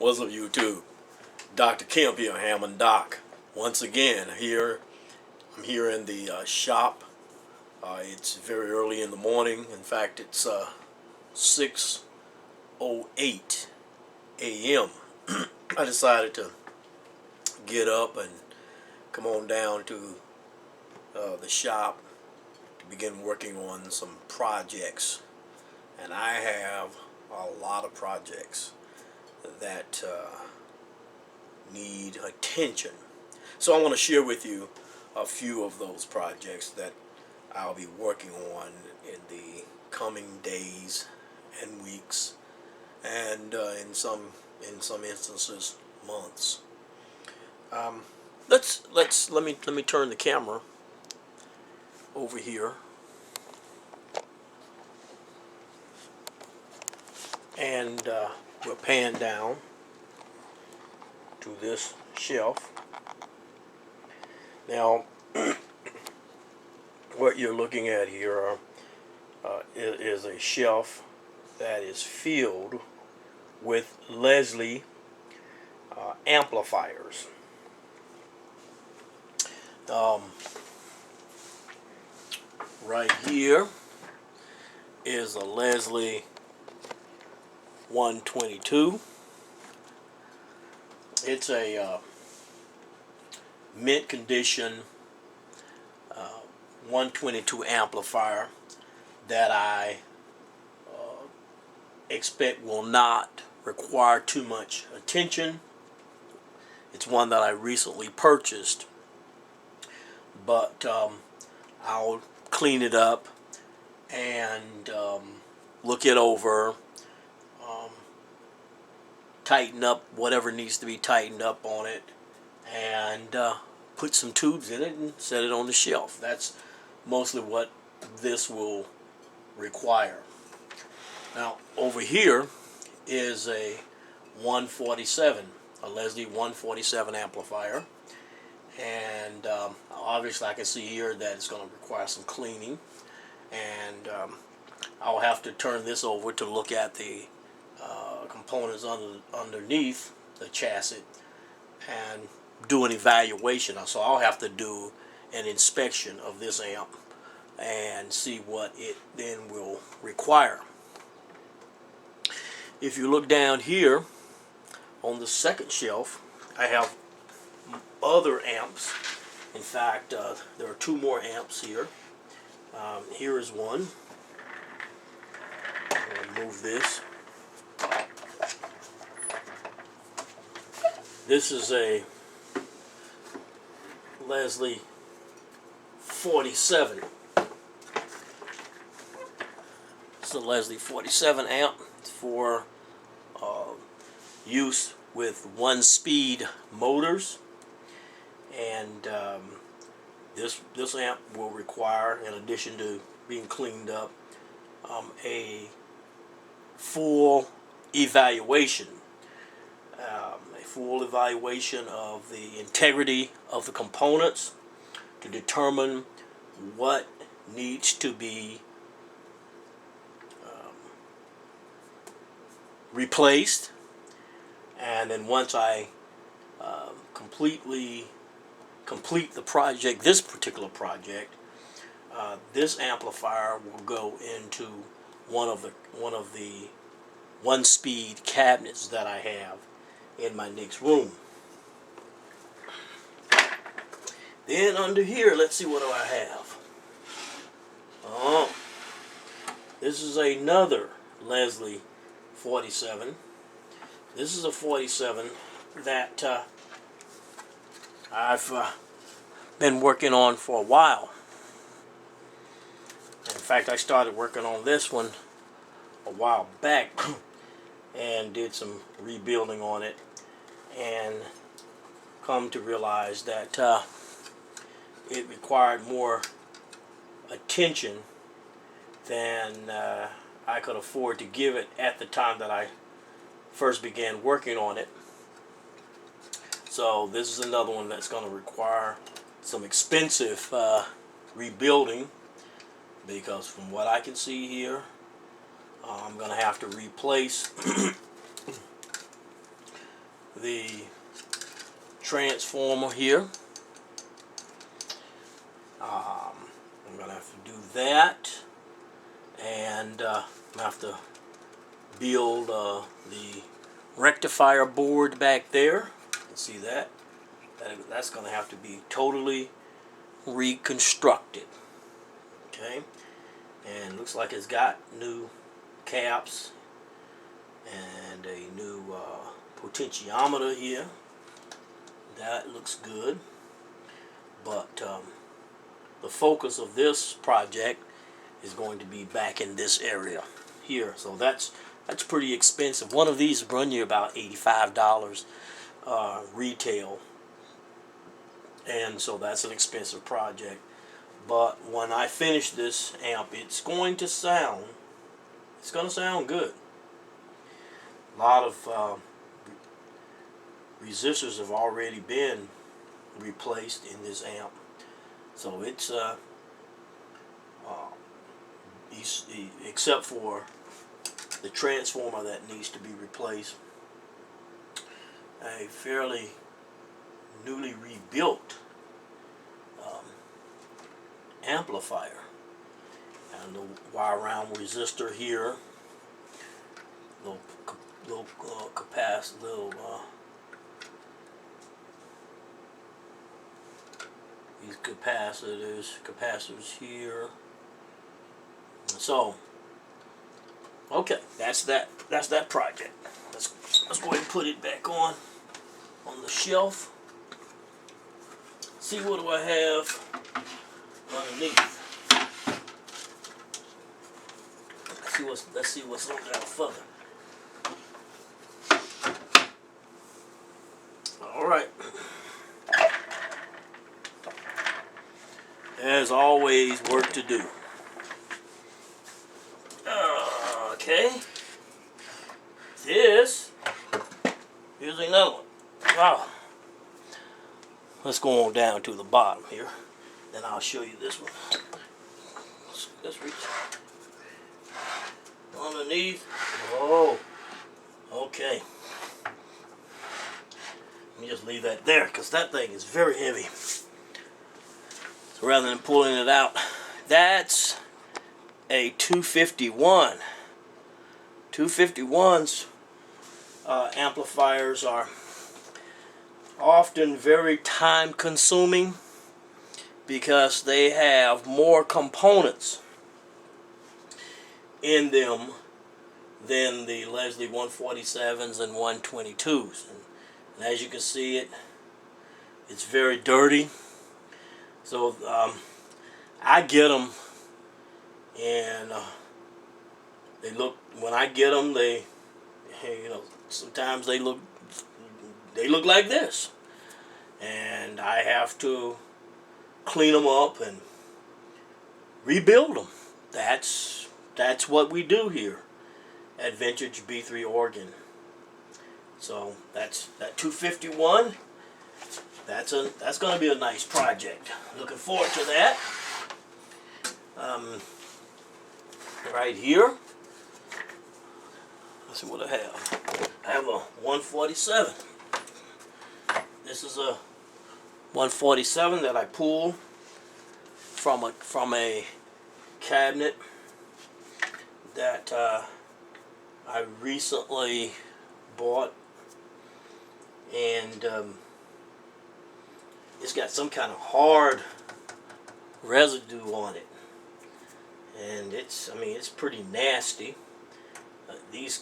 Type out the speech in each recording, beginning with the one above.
What's up, YouTube? Dr. Kemp here, Hammond Doc. Once again, I'm here in the shop. It's very early in the morning. In fact, it's 6:08 a.m. I decided to get up and come on down to the shop to begin working on some projects. And I have a lot of projects that need attention. So I want to share with you a few of those projects that I'll be working on in the coming days and weeks, and in some instances months. Let me turn the camera over here, and we'll pan down to this shelf. Now, what you're looking at here is a shelf that is filled with Leslie amplifiers. Right here is a Leslie 122. It's a mint condition 122 amplifier that I expect will not require too much attention. It's one that I recently purchased, but I'll clean it up and look it over, tighten up whatever needs to be tightened up on it, and put some tubes in it and set it on the shelf. That's mostly what this will require. Now, over here is a 147, a Leslie 147 amplifier, and obviously I can see here that it's going to require some cleaning, and I'll have to turn this over to look at the components underneath the chassis and do an evaluation. So I'll have to do an inspection of this amp and see what it then will require. If you look down here on the second shelf, I have other amps. In fact, there are two more amps here. Here is one. I'll remove this. This is a Leslie 47. It's a Leslie 47 amp for use with one-speed motors, and this amp will require, in addition to being cleaned up, a full evaluation. A full evaluation of the integrity of the components to determine what needs to be replaced. And then once I completely complete the project, this particular project, this amplifier will go into one of the one-speed cabinets that I have in my next room. Then under here, let's see what do I have. Oh, this is another Leslie 47. This is a 47 that I've been working on for a while. In fact, I started working on this one a while back and did some rebuilding on it, and come to realize that it required more attention than I could afford to give it at the time that I first began working on it. So this is another one that's going to require some expensive rebuilding, because from what I can see here, I'm going to have to replace the transformer here. I'm gonna have to do that, and I'm gonna have to build the rectifier board back there. You can see that. That's gonna have to be totally reconstructed. Okay, and looks like it's got new caps and a new potentiometer here. That looks good, but the focus of this project is going to be back in this area here. So that's pretty expensive. One of these run you about $85 retail, and so that's an expensive project. But when I finish this amp, it's going to sound good. A lot of resistors have already been replaced in this amp, so it's except for the transformer that needs to be replaced, a fairly newly rebuilt amplifier, and the wire round resistor here, these capacitors here. So okay, that's that project. Let's go ahead and put it back on the shelf. See, what do I have underneath? Let's see what's on that further. All right. As always, work to do. Okay. Here's another one. Wow. Let's go on down to the bottom here. Then I'll show you this one. Let's reach underneath. Oh, okay. Let me just leave that there, because that thing is very heavy. So rather than pulling it out, that's a 251. 251s amplifiers are often very time consuming because they have more components in them than the Leslie 147s and 122s. And as you can see, it's very dirty. So I get them, and they look, when I get them, they, sometimes they look like this, and I have to clean them up and rebuild them. That's what we do here at Vintage B3 Organ. So that's that 251. That's going to be a nice project. Looking forward to that. Right here, let's see what I have. I have a 147. This is a 147 that I pulled from a cabinet that I recently bought, and it's got some kind of hard residue on it, and it's pretty nasty. These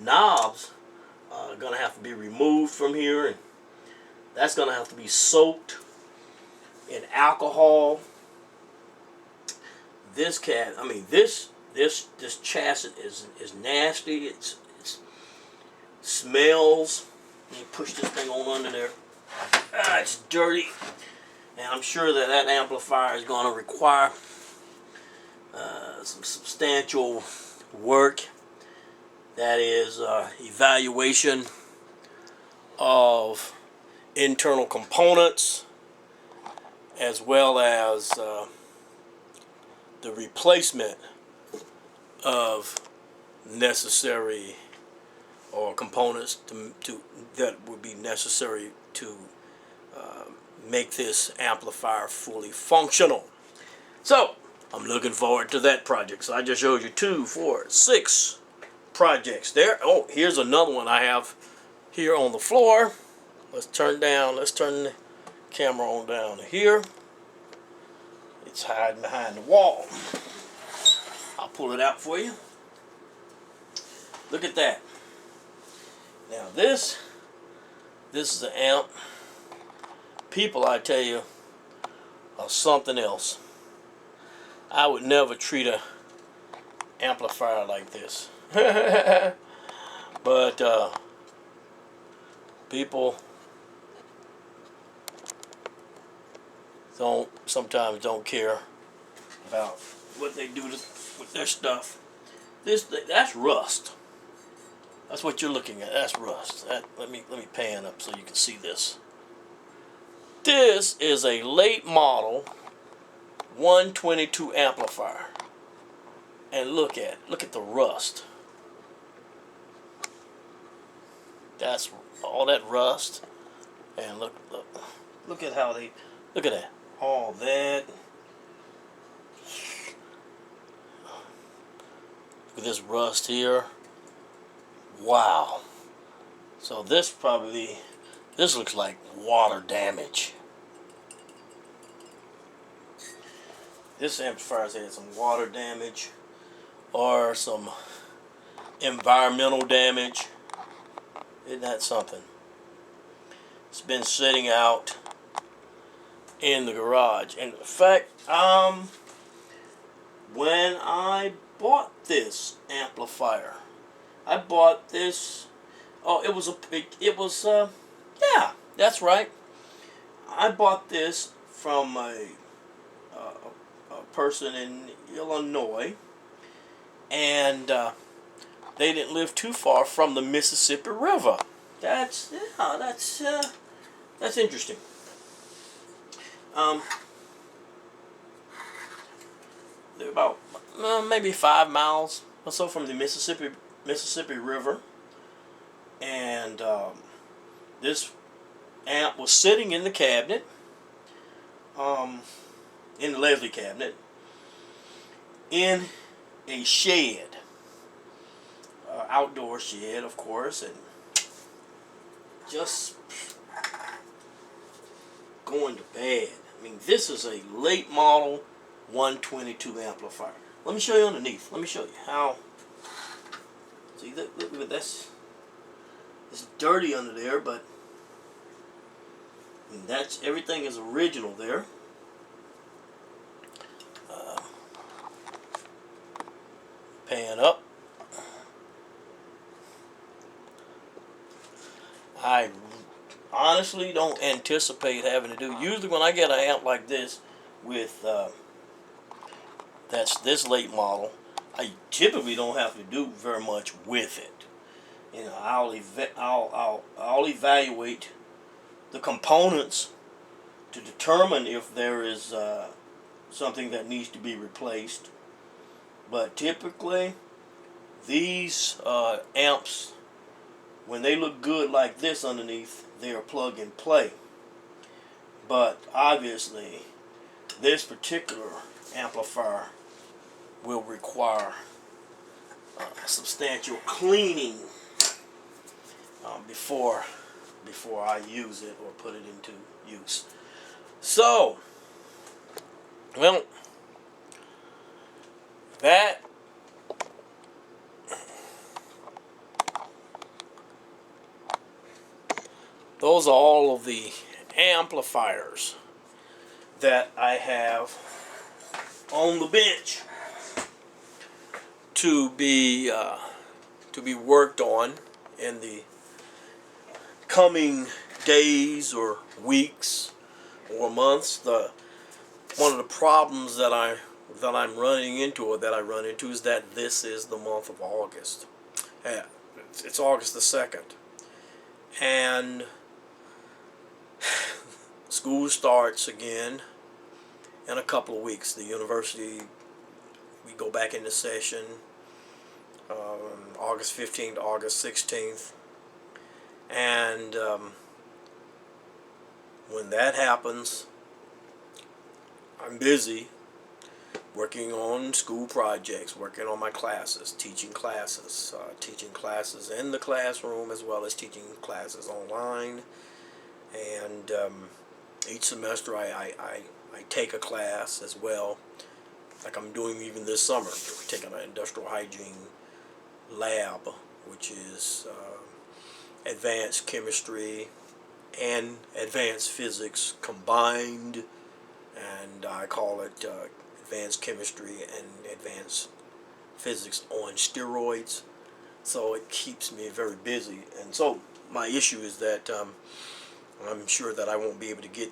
knobs are gonna have to be removed from here, and that's gonna have to be soaked in alcohol. This chassis is nasty. It smells. You push this thing on under there. It's dirty, and I'm sure that amplifier is going to require some substantial work. That is evaluation of internal components, as well as the replacement of necessary or components that would be necessary to make this amplifier fully functional. So I'm looking forward to that project. So I just showed you 2, 4, 6 projects there. Oh, here's another one I have here on the floor. Let's turn the camera on down here. It's hiding behind the wall. I'll pull it out for you. Look at that. Now this is an amp. People, I tell you, are something else. I would never treat a amplifier like this. But people sometimes don't care about what they do with their stuff. That's rust. That's what you're looking at. That's rust. Let me pan up so you can see this. This is a late model 122 amplifier, and look at the rust. That's all that rust, and look at how they look at that. All that. Look at this rust here. Wow. So this looks like water damage. This amplifier's had some water damage or some environmental damage. Isn't that something? It's been sitting out in the garage. And in fact, when I bought this amplifier, I bought this. Oh, yeah, that's right. I bought this from a person in Illinois, and they didn't live too far from the Mississippi River. That's interesting. They're about maybe 5 miles or so from the Mississippi River, and this amp was sitting in the cabinet, in the Leslie cabinet, in a shed, outdoor shed, of course, and just going to bad. I mean, this is a late model 122 amplifier. Let me show you underneath. Let me show you how. See, look at this. It's dirty under there, but I mean, everything is original there. Pan up. I honestly don't anticipate having to do. Usually, when I get an amp like this with that's this late model, I typically don't have to do very much with it. You know, I'll evaluate the components to determine if there is something that needs to be replaced. But typically, these amps, when they look good like this underneath, they are plug and play. But obviously, this particular amplifier will require substantial cleaning before I use it or put it into use. So, well, those are all of the amplifiers that I have on the bench to be worked on in the coming days or weeks or months. One of the problems that I'm running into, or that I run into, is that this is the month of August. It's August the 2nd, and school starts again in a couple of weeks. The university, we go back into session August 15th to August 16th. And when that happens, I'm busy working on school projects, working on my classes, teaching classes in the classroom as well as teaching classes online. And each semester I take a class as well, like I'm doing even this summer. We're taking an industrial hygiene lab, which is advanced chemistry and advanced physics combined, and I call it advanced chemistry and advanced physics on steroids. So it keeps me very busy, and so my issue is that I'm sure that I won't be able to get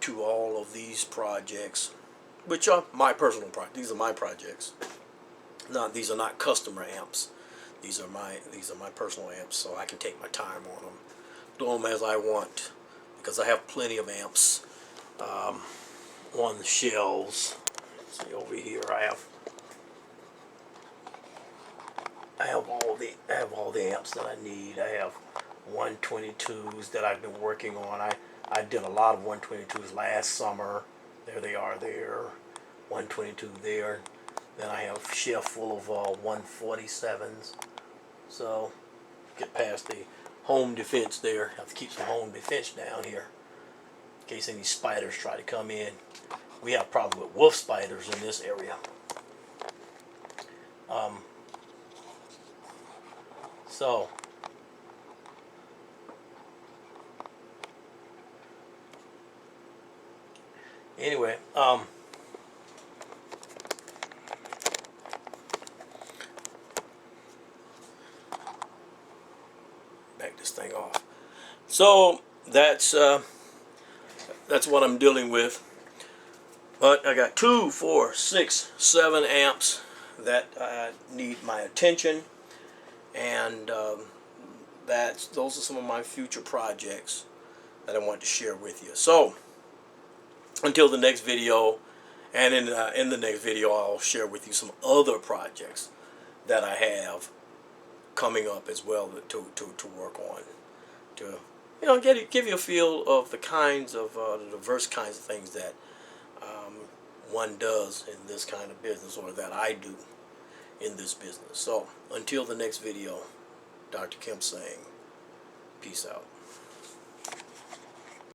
to all of these projects, which are my personal projects. These are my projects. These are not customer amps. These are my personal amps, so I can take my time on them, do them as I want, because I have plenty of amps on the shelves. Let's see over here. I have all the amps that I need. I have 122s that I've been working on. I did a lot of 122s last summer. There they are there. 122 there. Then I have a shelf full of 147s. So get past the home defense there. Have to keep some home defense down here in case any spiders try to come in. We have problems with wolf spiders in this area. So anyway, back this thing off. So that's what I'm dealing with. But I got 2, 4, 6, 7 amps that need my attention, and those are some of my future projects that I want to share with you. So until the next video, and in the next video I'll share with you some other projects that I have coming up as well to work on, to give you a feel of the kinds of the diverse kinds of things that one does in this kind of business, or that I do in this business. So until the next video, Dr. Kemp saying peace out.